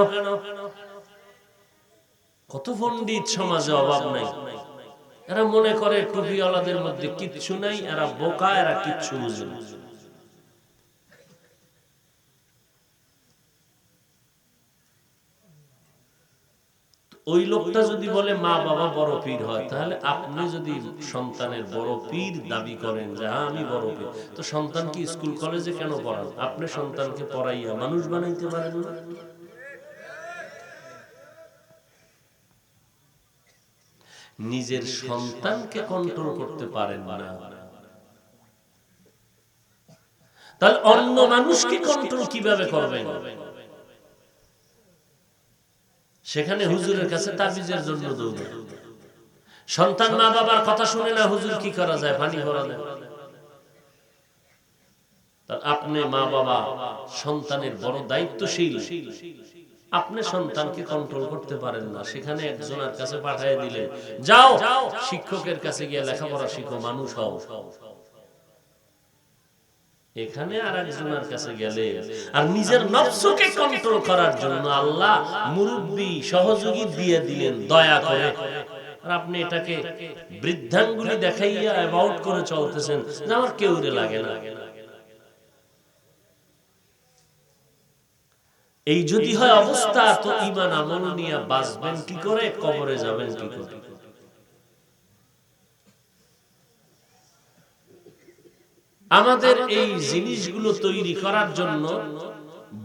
কত পণ্ডিত সমাজে, অভাব নাই। এরা মনে করে টুপিওয়ালাদের মধ্যে কিচ্ছু নাই, এরা বোকা, এরা কিচ্ছু বুঝে না। ওই লোকটা যদি বলে মা বাবা বড় পীর হয়, তাহলে আপনি যদি সন্তানের বড় পীর দাবি করেন যে আমি বড় পীর, তো সন্তান কি স্কুল কলেজে কেন পড়ান? আপনি সন্তানকে পড়াইয়া মানুষ বানাইতে পারেন না? নিজের সন্তানকে কন্ট্রোল করতে পারেন না, তাহলে অন্য মানুষকে কন্ট্রোল কিভাবে করবেন? সেখানে হুজুরের কাছে তাবিজের জন্য দৌড়ে। সন্তান মা বাবার কথা শুনে না, হুজুর কি করা যায়? পানি ভরা যায়। আপনি মা বাবা, সন্তানের বড় দায়িত্বশীল, আপনি সন্তানকে কন্ট্রোল করতে পারেন না, সেখানে একজনের কাছে পাঠিয়ে দিলেন, যাও শিক্ষকের কাছে গিয়ে লেখাপড়া শিখো, মানুষ হও। এখানে আর একজনের কাছে গেলে, আর নিজের নফসকে কন্ট্রোল করার জন্য আল্লাহ মুরব্বি সহযোগী দিয়ে দিলেন দয়া করে। আর আপনি এটাকে বৃদ্ধাঙ্গুলি দেখাইয়া অ্যাবাউট করে চলতেছেন যে আমার কেউ রে লাগে না। এই যদি হয় অবস্থা, তো ঈমান আমল নিয়ে বাঁচবেন কি করে, কবরে যাবেন কি করে? আমাদের এই জিনিসগুলো তৈরি করার জন্য,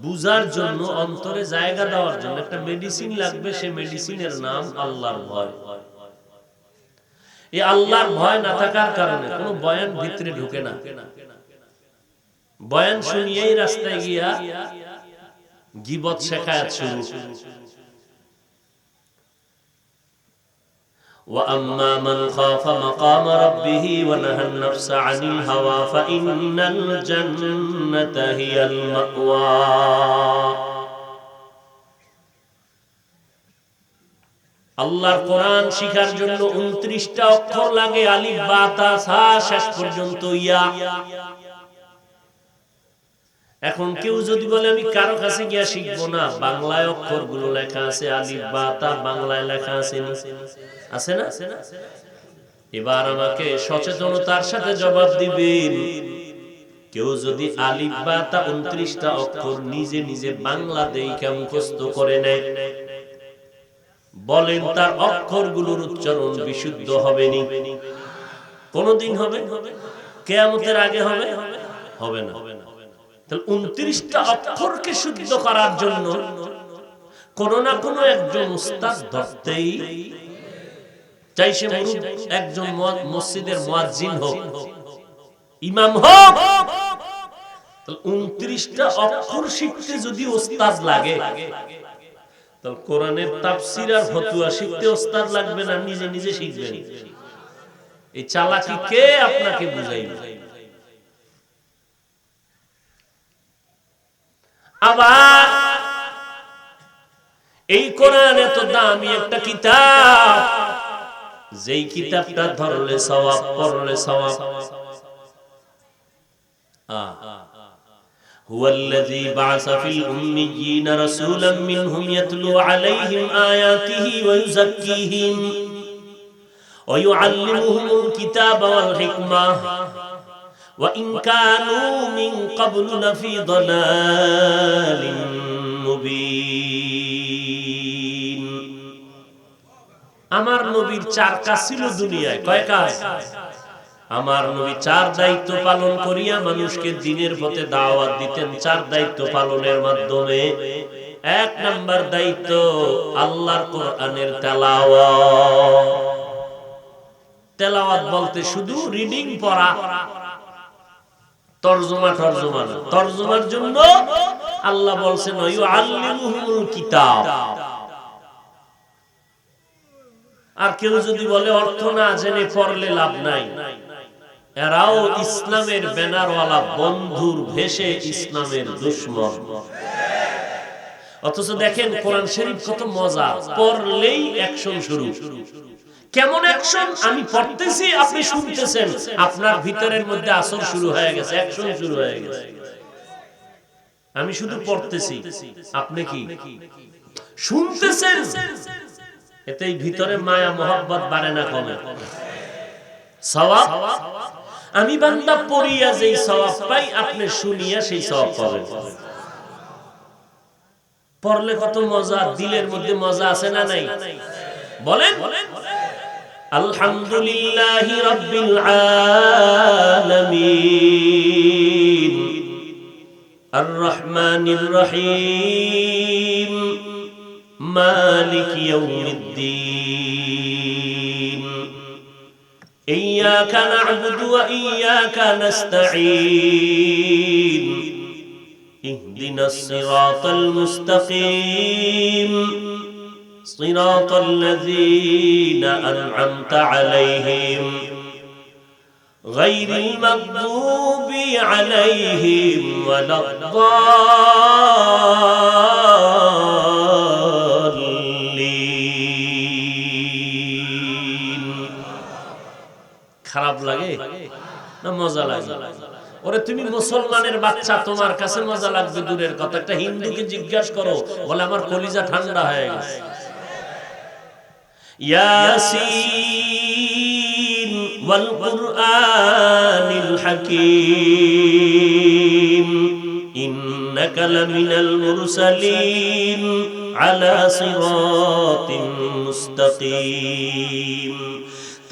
বুঝার জন্য, অন্তরে জায়গা দেওয়ার জন্য একটা মেডিসিন লাগবে। সে মেডিসিনের নাম আল্লাহর ভয়। এই আল্লাহর ভয় না থাকার কারণে কোনো বয়ান ভিতরে ঢুকে না। বয়ান শুনিয়েই রাস্তায় গিয়া গীবত শেখায়াত শুরু। وأما من خاف مقام ربه ونهى النفس عن الهوى فإن الجنة هي المأوى আল্লাহর কোরআন শিখার জন্য 29টা অক্ষর লাগে, আলিফ বা তা সা শেষ পর্যন্ত ইয়া। এখন কেউ যদি বলে আমি কারো কাছে গিয়া শিখবো না, বাংলায় অক্ষরগুলো লেখা আছে, আলিফ বা তা বাংলায় লেখা আছে, আছে না? এবার আমাকে সচেতনতার সাথে জবাব দিবেন, কেউ যদি আলিফ বা তা 29টা অক্ষর নিজে নিজে বাংলা দেইখা মুখস্থ করে নেয়, বলেন তার অক্ষরগুলোর উচ্চারণ বিশুদ্ধ হবে নি? কোনদিন হবে? কিয়ামতের আগে হবে? হবে না। তাহলে 29টা অক্ষরকে শুদ্ধ করার জন্য কোন না কোন একজন উস্তাদ ধরতেই চাই, সে একজন মসজিদের মুয়াজ্জিন হোক, ইমাম হোক। 29টা অক্ষর শিখতে যদি উস্তাদ লাগে, তাহলে কোরআনের তাফসীর আর ফতোয়া শিখতে উস্তাদ লাগবে না, নিজে নিজে শিখবেন। এই চালাকি কে আপনাকে বুঝাইবে? আবার এই কোরআন এত দামি একটা কিতাব, যেই কিতাবটা ধরলে সওয়াব, পড়লে সওয়াব। هو الذي بعث في الأميين رسولا منهم يتلو عليهم آياته ويزكيهم ويعلمهم الكتاب والحكمة وإن كانوا من قبل لفي ضلال مبين। আমার নবীর 4 কাজ ছিল দুনিয়ায়। কয় কাজ? আমার নবী 4 দায়িত্ব পালন করিয়া মানুষকে দ্বীনের পথে দাওয়াত দিতেন। 4 দায়িত্ব পালনের মাধ্যমে 1 নাম্বার দায়িত্ব আল্লাহর কোরআনের তেলাওয়াত। তেলাওয়াত বলতে শুধু রিডিং পড়া, তরজমা না। তরজমার জন্য আল্লাহ বলছেন ইউআল্লিমুহুমুল কিতাব। আর কেউ যদি বলে অর্থ না জেনে পড়লে লাভ নাই, এরাও ইসলামের ব্যানারওয়ালা, বন্ধুর ভেষে ইসলামের দুশমন। অথচ দেখেন কোরআন শরীফ কত মজা, পড়লেই অ্যাকশন শুরু। কেমন অ্যাকশন? আমি পড়তেছি, আপনি শুনতেছেন, আপনার ভিতরের মধ্যে আসর শুরু হয়ে গেছে, অ্যাকশন শুরু হয়ে গেছে। আমি শুধু পড়তেছি, আপনি কি শুনতেছেন? এতেই ভিতরে মায়া মোহাব্বত বাড়ে না কমে? সওয়াব আমি বান্দা পড়িয়া যেই সওয়াব পাই, আপনি শুনিয়া সেই সওয়াব পাবেন। পড়লে কত মজা, দিলের মধ্যে মজা আছে না নাই? বলেন আলহামদুলিল্লাহি রাব্বিল আলামিন আর রহমানির রহিম মালিক ইয়াউমিদ্দিন ইয়্যাকা না'বুদু ওয়া ইয়্যাকা নাস্তাঈন ইহদিনাস সিরাতাল মুস্তাকিম صراط الذين أنعمت عليهم غير المغضوب عليهم ولا الضالين। খারাপ লাগে না মজা লাগে? ওরে তুমি মুসলমানের বাচ্চা, তোমার কাছে মজা লাগবে দূরের কথা, একটা হিন্দুকে জিজ্ঞাসা করো, বলে আমার কলিজা ঠান্ডা হয়ে গেছে। ইয়াসিন ওয়াল কুরআনিল হাকীম ইন্নাকা লামিনাল মুরসালিন আলা সিরাতিন মুস্তাকিম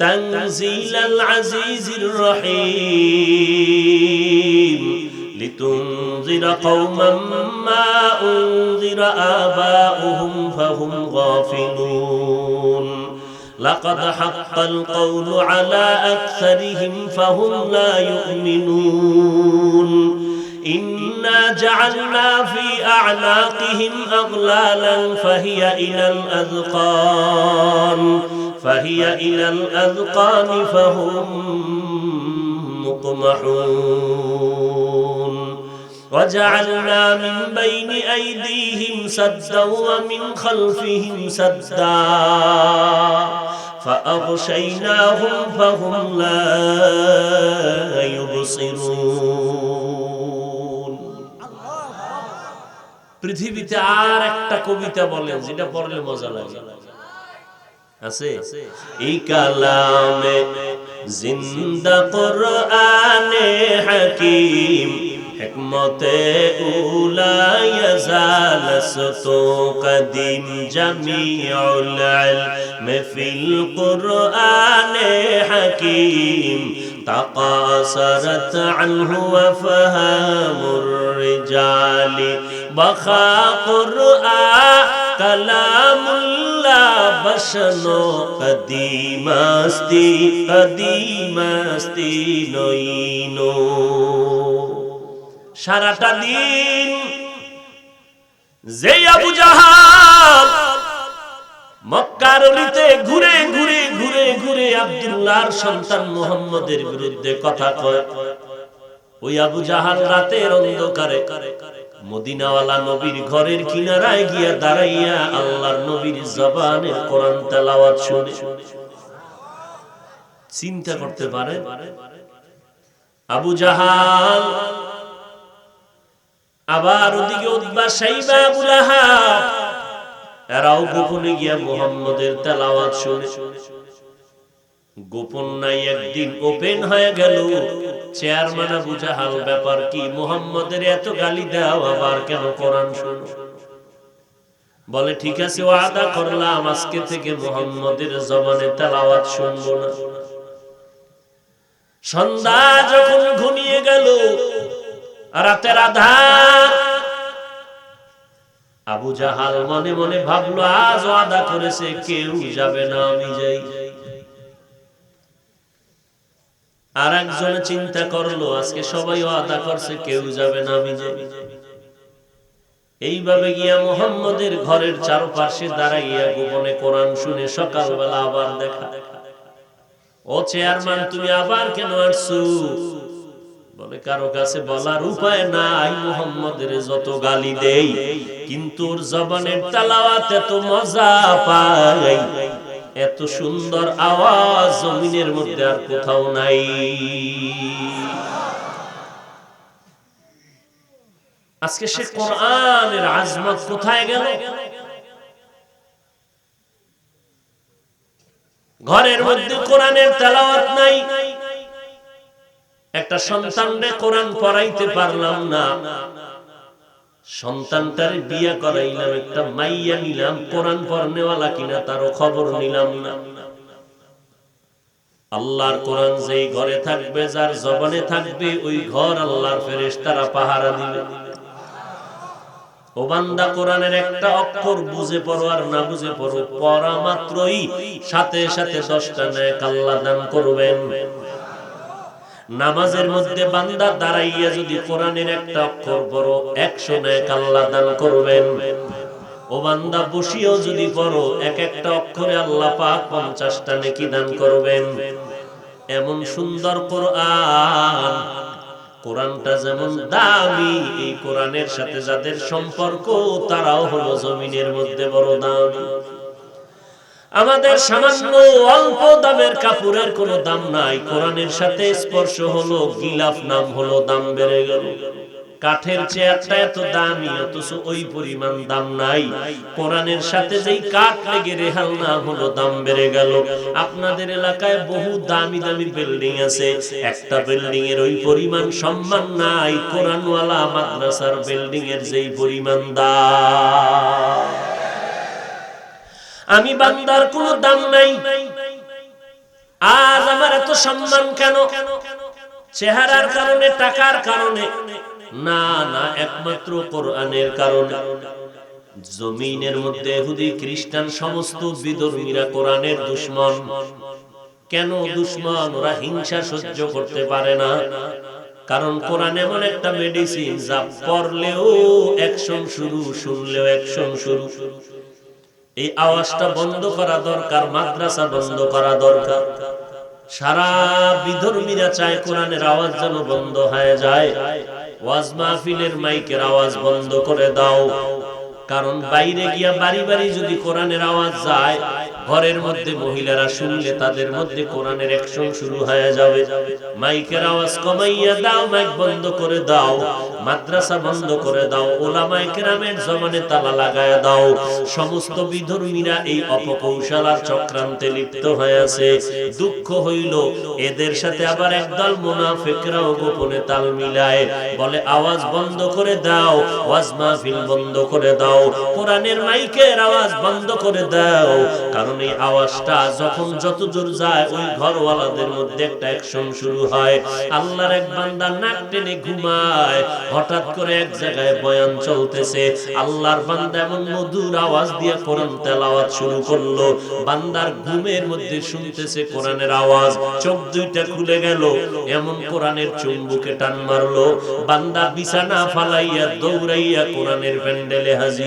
তানজিলাল আজিজির রহিম লিতুনজিরা কওমান মা উনজিরা আবাউহুম ফাহুম গাফিলুন لقد حق القول على أكثرهم فهم لا يؤمنون إنا جعلنا في أعناقهم أغلالا فهي إلى الأذقان ফাহিয়া ইলাল আযকানি ফাহুম মুকমাহুন وجعلنا من بين أيديهم سدا ومن خلفهم سدا فأغشيناهم فهم لا يبصرون পৃথিবীতে আর একটা কবিতা বলেন যেটা পড়লে মজা লাগে আছে এই কালামে জিন্দা কুরআনে হাকীম হিকমতে উলা ইয়াজালসতু কদিম জামিউল ইলম ফিল কুরআনে হাকীম তাকাসারাত আনহু ওয়া ফাহামুর রিজালি বখা কুরআন কালামুল্লাহ বশনো কদিমাস্তি নইনো সারাটা দিন যে আবু জাহাল মক্কার অলিতে ঘুরে ঘুরে ঘুরে ঘুরে আব্দুল্লাহর সন্তান মুহাম্মদের বিরুদ্ধে কথা কয়, ওই আবু জাহাল রাতের অন্ধকারে মদিনাওয়ালা নবীর ঘরের কিনারায় গিয়া দাঁড়াইয়া আল্লাহর নবীর জবানে কোরআন তেলাওয়াত শুনে। চিন্তা করতে পারে আবু জাহাল, আবার ওদিকে উতবা সাইবা আবু লাহাব, এরাও গোপনে গিয়া মুহাম্মদের তেলাওয়াত শুনে। গোপন নাই, একদিন ওপেন হয়ে গেল। চেয়ারম্যান আবু জাহাল, ব্যাপার কি? মুহাম্মদের এত গালি দাও, আবার কেন কোরআন শুনো? বলে ঠিক আছে, ওয়াদা করলাম আজকে থেকে মুহাম্মদের জবানে তেলাওয়াত শুনবো না। সন্ধ্যা যখন ঘনিয়ে গেল, রাতের আধার, আবু জাহাল মনে মনে ভাবলো আজ ওয়াদা করেছে কেউ যাবে না, আমি যাই। আর একজনে চিন্তা করলো আজকে সবাই ওয়াদা করছে কেউ যাবে না, আমি যাই। এইভাবে গিয়া মুহাম্মদের ঘরের চারপাশে দাঁড়াইয়া গোপনে কোরআন শুনে সকালবেলা আবার দেখা। ও চেয়ারম্যান, তুমি আবার কেন আসছো? বলে কারো কাছে বলার উপায় নাই, মুহাম্মদের যত গালি দেই কিন্তু ওর জবানের তেলাওয়াত এত মজা পাই, এত সুন্দর আওয়াজ জমিনের মধ্যে আর কোথাও নাই। আজকে সে কোরআনের আজমত কোথায় গেল? ঘরের মধ্যে কোরআনের তেলাওয়াত নাই। একটা সন্তানরে কোরআন পড়াইতে পারলাম না, সন্তানটারে বিয়ে করাইলাম, একটা মাইয়া নিলাম, কোরআন পড়নেওয়ালা কিনা তারও খবর নিলাম না। আল্লাহর কোরআন যেই ঘরে থাকবে, যার জবানে থাকবে, ওই ঘর আল্লাহর ফেরেশতারা পাহারা দিবে। ও বান্দা, কোরআনের একটা অক্ষর বুঝে পড়ো আর না বুঝে পড়ো, পড়া মাত্রই সাথে সাথে 10টা নেক আল্লাহ দান করবেন। নামাজের মধ্যে বান্দা দাঁড়াইয়া যদি কোরআনের একটা অক্ষর পড়ো, 100 নেক আল্লাহ দান করবেন। ও বান্দা বসিও যদি পড়ো, এক একটা অক্ষরে আল্লাহ পাক 50টা নেকি দান করবেন। এমন সুন্দর কোরআন, কোরআনটা যেমন দামি, এই কোরআনের সাথে যাদের সম্পর্ক তারাও হলো জমিনের মধ্যে বড় দামি। আমাদের সামান্য অল্প দামের কাপড়ের কোনো দাম নাই, কোরআনের সাথে স্পর্শ হলো, গিলাফ নাম হলো, দাম বেড়ে গেল। কাঠের চেয়ারটা এত দামি, অথচ ওই পরিমাণ দাম নাই। কোরআনের সাথে যেই কাঠ লেগে রেহাল নাম হলো, দাম বেড়ে গেল। আপনাদের এলাকায় বহু দামি দামি বিল্ডিং আছে, একটা বিল্ডিং এর ওই পরিমাণ সম্মান নাই কোরআনওয়ালা মাদ্রাসার বিল্ডিং এর যেই পরিমাণ দাম। আমি বান্দার কোনো দাম নাই, আজ আমার এত সম্মান কেন? চেহারার কারণে, টাকার কারণে না, না, একমাত্র কোরআনের কারণে। জমিনের মধ্যে ইহুদি খ্রিস্টান সমস্ত বিধর্মীরা কোরআনের দুশমন। কেন দুশমন? ওরা হিংসা সহ্য করতে পারে না, কারণ কোরআন এমন একটা মেডিসিন, যা পড়লেও অ্যাকশন শুরু, শুনলেও অ্যাকশন শুরু। এই আওয়াজটা বন্ধ করা দরকার, মাদ্রাসা বন্ধ করা দরকার। সারা বিধর্মীরা চায় কোরআনের আওয়াজ যেন বন্ধ হয়ে যায়। ওয়াজ মাহফিলের মাইকের আওয়াজ বন্ধ করে দাও, কারণ বাইরে গিয়া বাড়ি বাড়ি যদি কোরআনের আওয়াজ যায়, ঘরের মধ্যে মহিলারা শুনলে তাদের মধ্যে কোরআনের অ্যাকশন শুরু হয়ে যাবে। মাইকের আওয়াজ কমাইয়া দাও, মাইক বন্ধ করে দাও, মাদ্রাসা বন্ধ করে দাও, ওলামায়ে কেরামের জবানে তালা লাগায়া দাও। সমস্ত বিধর্মীরা এই অপকৌশল আর চক্রান্তে লিপ্ত হয়ে আছে। দুঃখ হইল এদের সাথে আবার একদল মুনাফিকরাও গোপনে তাল মিলায়, বলে আওয়াজ বন্ধ করে দাও, ওয়াজ মাহফিল বন্ধ করে দাও, কোরআনের মাইকের আওয়াজ বন্ধ করে দাও। কারণ এই আওয়াজটা যখন যত জোর যায়, ওই ঘরওয়ালাদের মধ্যে একটা অ্যাকশন শুরু হয়। আল্লাহর এক বান্দা নাক টেনে ঘুমায়, হঠাৎ করে এক জায়গায় বয়ান চলতেছে, আল্লাহর বান্দা এমন মধুর আওয়াজ দিয়ে কোরআন তেলাওয়াত শুরু করলো। বান্দার ঘুমের মধ্যে শুনতেছে কোরআনের আওয়াজ, চোখ দুইটা খুলে গেল, এমন কোরআনের চুম্বুকে টান মারলো, বান্দা বিছানা ফালাইয়া দৌড়াইয়া কোরআনের প্যান্ডেলে হাজির।